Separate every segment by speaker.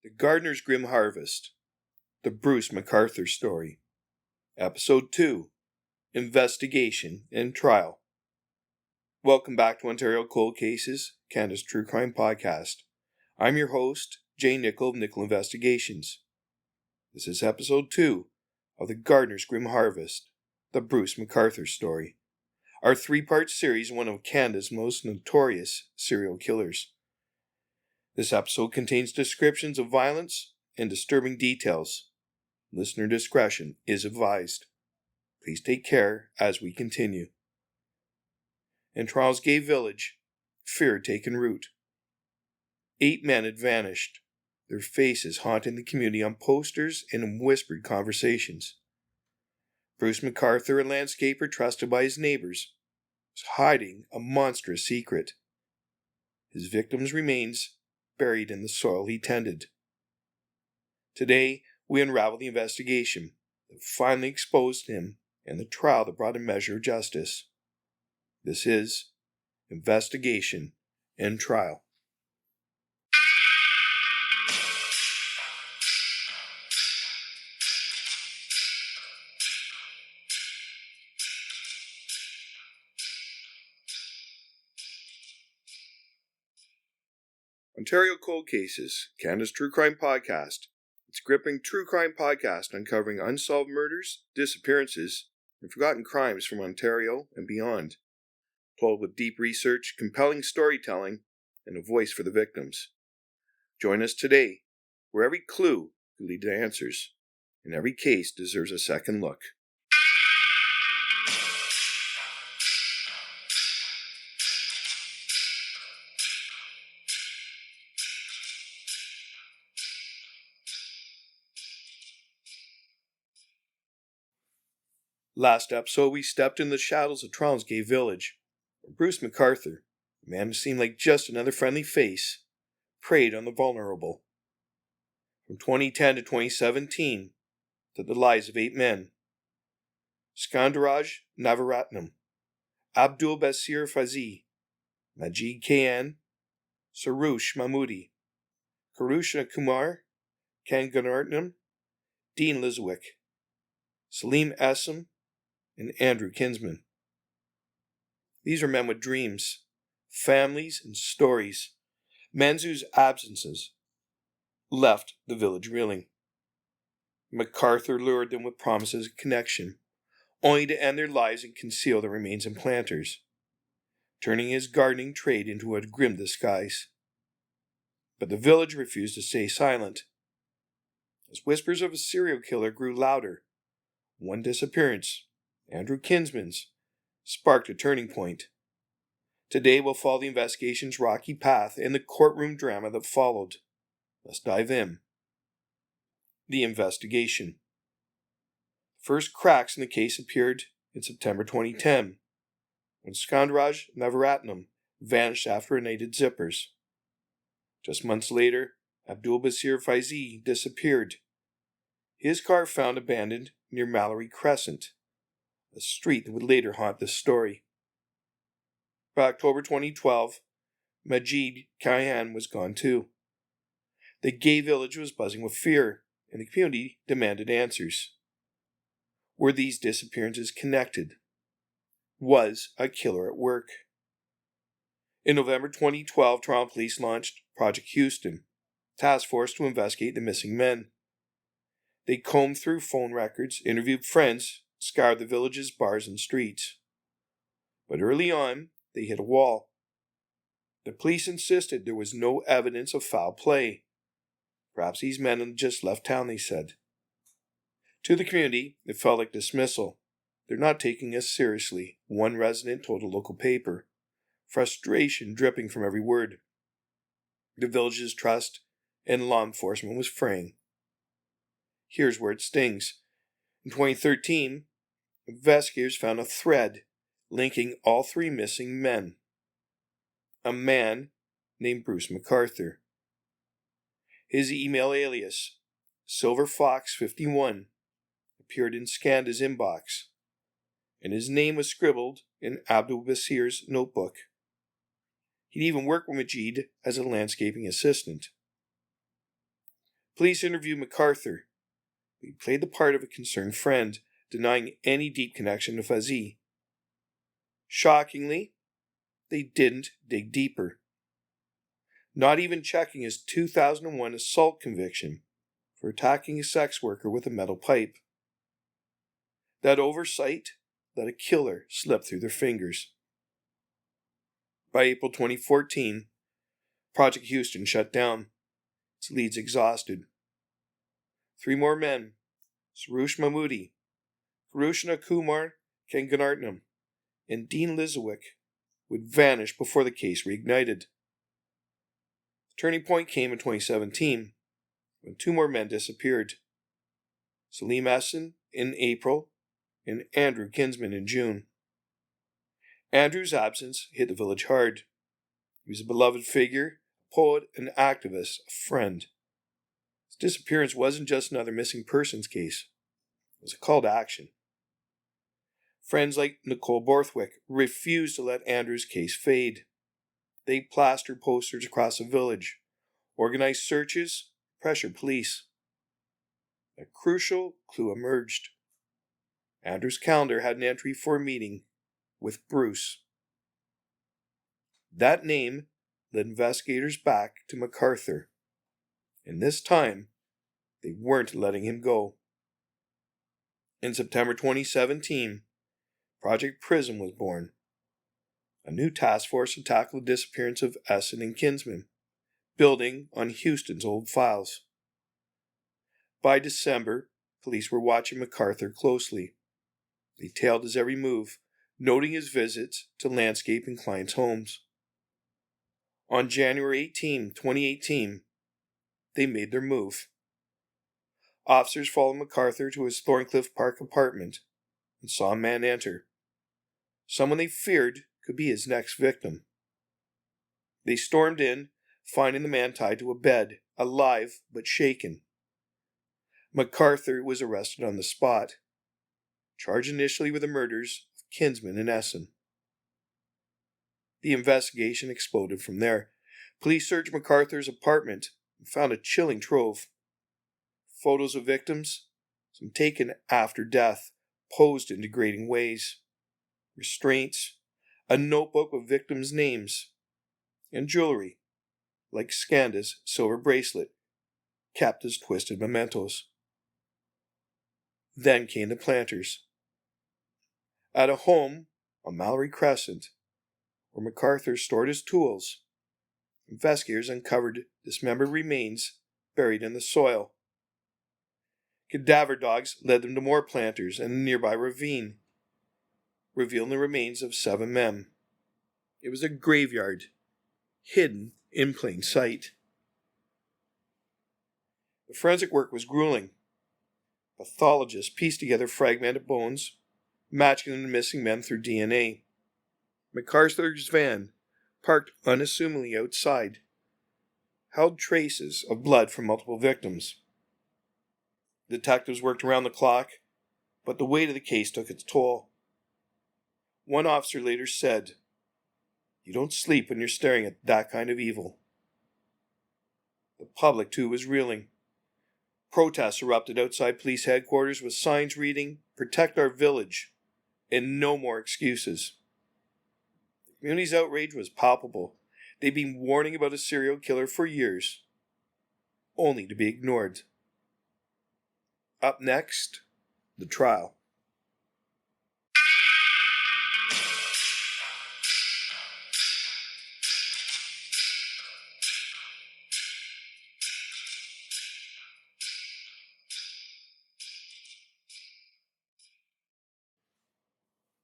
Speaker 1: The Gardener's Grim Harvest, the Bruce McArthur Story, Episode 2, Investigation and Trial. Welcome back to Ontario Cold Cases, Canada's True Crime Podcast. I'm your host, Jay Nicoll of Nicoll Investigations. This is Episode 2 of The Gardener's Grim Harvest, the Bruce McArthur Story, our three-part series on one of Canada's most notorious serial killers. This episode contains descriptions of violence and disturbing details. Listener discretion is advised. Please take care as we continue. In Toronto's gay village, fear had taken root. 8 men had vanished, their faces haunting the community on posters and in whispered conversations. Bruce McArthur, a landscaper trusted by his neighbors, was hiding a monstrous secret. His victim's remains buried in the soil he tended. Today, we unravel the investigation that finally exposed him and the trial that brought a measure of justice. This is Investigation and Trial. Ontario Cold Cases, Canada's True Crime Podcast. It's a gripping true crime podcast uncovering unsolved murders, disappearances, and forgotten crimes from Ontario and beyond. Told with deep research, compelling storytelling, and a voice for the victims. Join us today, where every clue could lead to answers, and every case deserves a second look. Last episode, we stepped in the shadows of Toronto's gay village, where Bruce McArthur, a man who seemed like just another friendly face, preyed on the vulnerable. From 2010 to 2017, took the lives of 8 men. Skandaraj Navaratnam, Abdulbasir Faizi, Majeed Kayhan, Soroush Mahmudi, Kirushna Kumar Kanagaratnam, Lisowick, Selim Esen, and Andrew Kinsman. These are men with dreams, families, and stories, men whose absences left the village reeling. McArthur lured them with promises of connection, only to end their lives and conceal the remains in planters, turning his gardening trade into a grim disguise. But the village refused to stay silent. As whispers of a serial killer grew louder, one disappearance, Andrew Kinsman's, sparked a turning point. Today we'll follow the investigation's rocky path and the courtroom drama that followed. Let's dive in. The investigation. First cracks in the case appeared in September 2010, when Skandaraj Navaratnam vanished after a night at Zippers. Just months later, Abdulbasir Faizi disappeared. His car found abandoned near Mallory Crescent, a street that would later haunt this story. By October 2012, Majeed Kayhan was gone too. The gay village was buzzing with fear, and the community demanded answers. Were these disappearances connected? Was a killer at work? In November 2012, Toronto Police launched Project Houston, a task force to investigate the missing men. They combed through phone records, interviewed friends, scoured the village's bars and streets. But early on, they hit a wall. The police insisted there was no evidence of foul play. Perhaps these men had just left town, they said. To the community, it felt like dismissal. They're not taking us seriously, one resident told a local paper, frustration dripping from every word. The village's trust in law enforcement was fraying. Here's where it stings. In 2013, investigators found a thread linking all 3 missing men. A man named Bruce McArthur. His email alias, SilverFox51, appeared in Skanda's inbox, and his name was scribbled in Abdulbasir's notebook. He'd even worked with Majeed as a landscaping assistant. Police interviewed McArthur. He played the part of a concerned friend, denying any deep connection to Faizi. Shockingly, they didn't dig deeper, not even checking his 2001 assault conviction for attacking a sex worker with a metal pipe. That oversight let a killer slip through their fingers. By April 2014, Project Houston shut down, its leads exhausted. 3 more men, Soroush Mahmudi, Kirushna Kumar Kanagaratnam, and Dean Lisowick, would vanish before the case reignited. The turning point came in 2017, when 2 more men disappeared. Selim Esen in April, and Andrew Kinsman in June. Andrew's absence hit the village hard. He was a beloved figure, a poet, an activist, a friend. His disappearance wasn't just another missing persons case. It was a call to action. Friends like Nicoll refused to let Andrew's case fade. They plastered posters across the village, organized searches, pressured police. A crucial clue emerged. Andrew's calendar had an entry for a meeting with Bruce. That name led investigators back to McArthur, and this time they weren't letting him go. In September 2017, Project Prism was born, a new task force to tackle the disappearance of Esen and Kinsman, building on Houston's old files. By December, police were watching McArthur closely. They tailed his every move, noting his visits to landscape and clients' homes. On January 18, 2018, they made their move. Officers followed McArthur to his Thorncliffe Park apartment and saw a man enter. Someone they feared could be his next victim. They stormed in, finding the man tied to a bed, alive but shaken. McArthur was arrested on the spot, charged initially with the murders of Kinsman and Esen. The investigation exploded from there. Police searched McArthur's apartment and found a chilling trove. Photos of victims, some taken after death, posed in degrading ways. Restraints, a notebook with victims' names, and jewelry, like Skandaraj's silver bracelet, kept as twisted mementos. Then came the planters. At a home on Mallory Crescent, where McArthur stored his tools, investigators uncovered dismembered remains buried in the soil. Cadaver dogs led them to more planters and a nearby ravine, revealing the remains of 7 men. It was a graveyard, hidden in plain sight. The forensic work was grueling. Pathologists pieced together fragmented bones, matching them to missing men through DNA. McArthur's van, parked unassumingly outside, held traces of blood from multiple victims. Detectives worked around the clock, but the weight of the case took its toll. One officer later said, "You don't sleep when you're staring at that kind of evil." The public, too, was reeling. Protests erupted outside police headquarters with signs reading, "Protect our village," and "No more excuses." The community's outrage was palpable. They'd been warning about a serial killer for years, only to be ignored. Up next, the trial.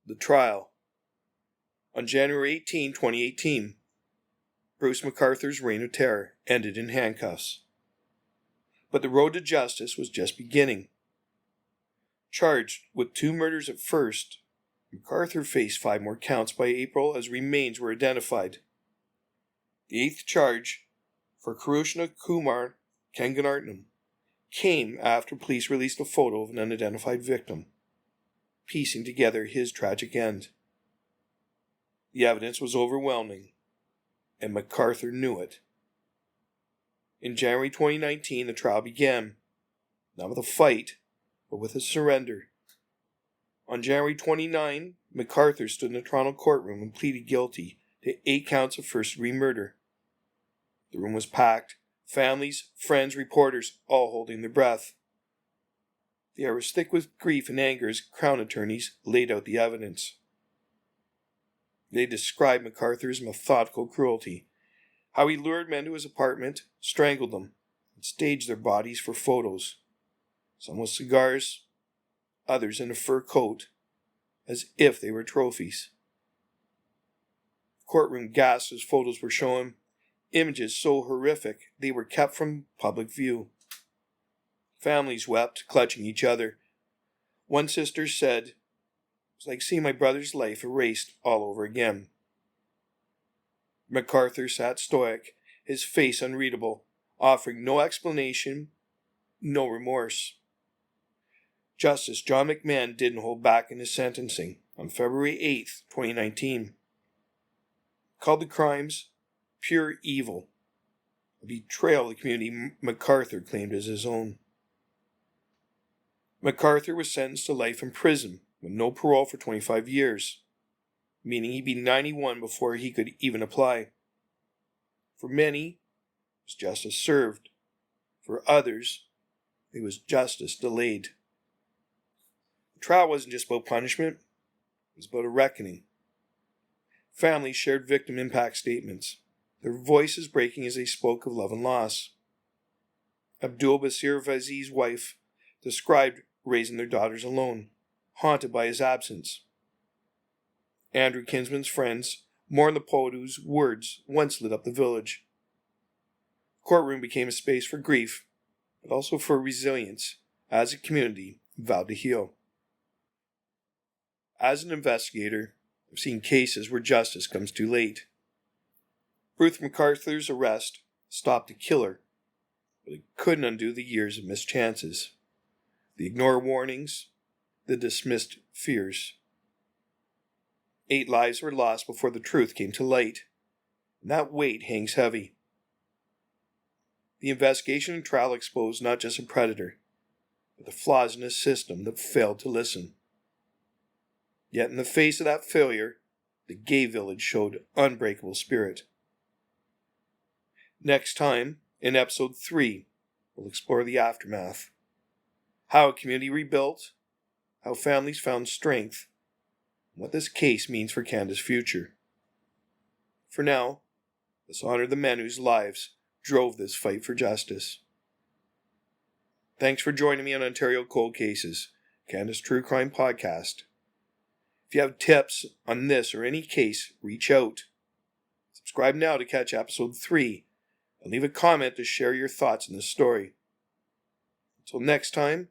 Speaker 1: The trial. On January 18, 2018, Bruce McArthur's reign of terror ended in handcuffs. But the road to justice was just beginning. Charged with 2 murders at first, McArthur faced 5 more counts by April as remains were identified. The 8th charge, for Kirushna Kumar Kanagaratnam, came after police released a photo of an unidentified victim, piecing together his tragic end. The evidence was overwhelming, and McArthur knew it. In January 2019, the trial began, not with a fight, but with a surrender. On January 29, McArthur stood in the Toronto courtroom and pleaded guilty to 8 counts of first-degree murder. The room was packed, families, friends, reporters, all holding their breath. The air was thick with grief and anger as Crown attorneys laid out the evidence. They described McArthur's methodical cruelty, how he lured men to his apartment, strangled them, and staged their bodies for photos, some with cigars, others in a fur coat, as if they were trophies. The courtroom gasped as photos were shown, images so horrific they were kept from public view. Families wept, clutching each other. One sister said, "It was like seeing my brother's life erased all over again." McArthur sat stoic, his face unreadable, offering no explanation, no remorse. Justice John McMahon didn't hold back in his sentencing on February 8, 2019. Called the crimes pure evil, a betrayal of the community McArthur claimed as his own. McArthur was sentenced to life in prison with no parole for 25 years, meaning he'd be 91 before he could even apply. For many, it was justice served. For others, it was justice delayed. The trial wasn't just about punishment, it was about a reckoning. Families shared victim impact statements, their voices breaking as they spoke of love and loss. Abdulbasir Faizi's wife described raising their daughters alone, haunted by his absence. Andrew Kinsman's friends mourned the poet whose words once lit up the village. The courtroom became a space for grief, but also for resilience, as a community vowed to heal. As an investigator, I've seen cases where justice comes too late. Bruce McArthur's arrest stopped a killer, but it couldn't undo the years of missed chances, the ignored warnings, the dismissed fears. 8 lives were lost before the truth came to light, and that weight hangs heavy. The investigation and trial exposed not just a predator, but the flaws in a system that failed to listen. Yet in the face of that failure, the gay village showed unbreakable spirit. Next time, in episode 3, we'll explore the aftermath. How a community rebuilt, how families found strength, and what this case means for Canada's future. For now, let's honor the men whose lives drove this fight for justice. Thanks for joining me on Ontario Cold Cases, Canada's True Crime Podcast. If you have tips on this or any case, reach out. Subscribe now to catch episode 3, and leave a comment to share your thoughts on this story. Until next time,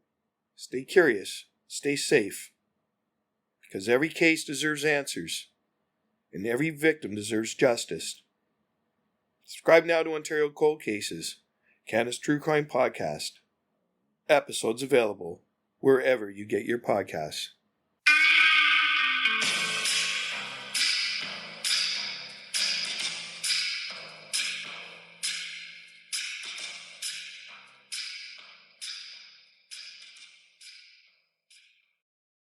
Speaker 1: stay curious, stay safe, because every case deserves answers, and every victim deserves justice. Subscribe now to Ontario Cold Cases, Canada's True Crime Podcast. Episodes available wherever you get your podcasts.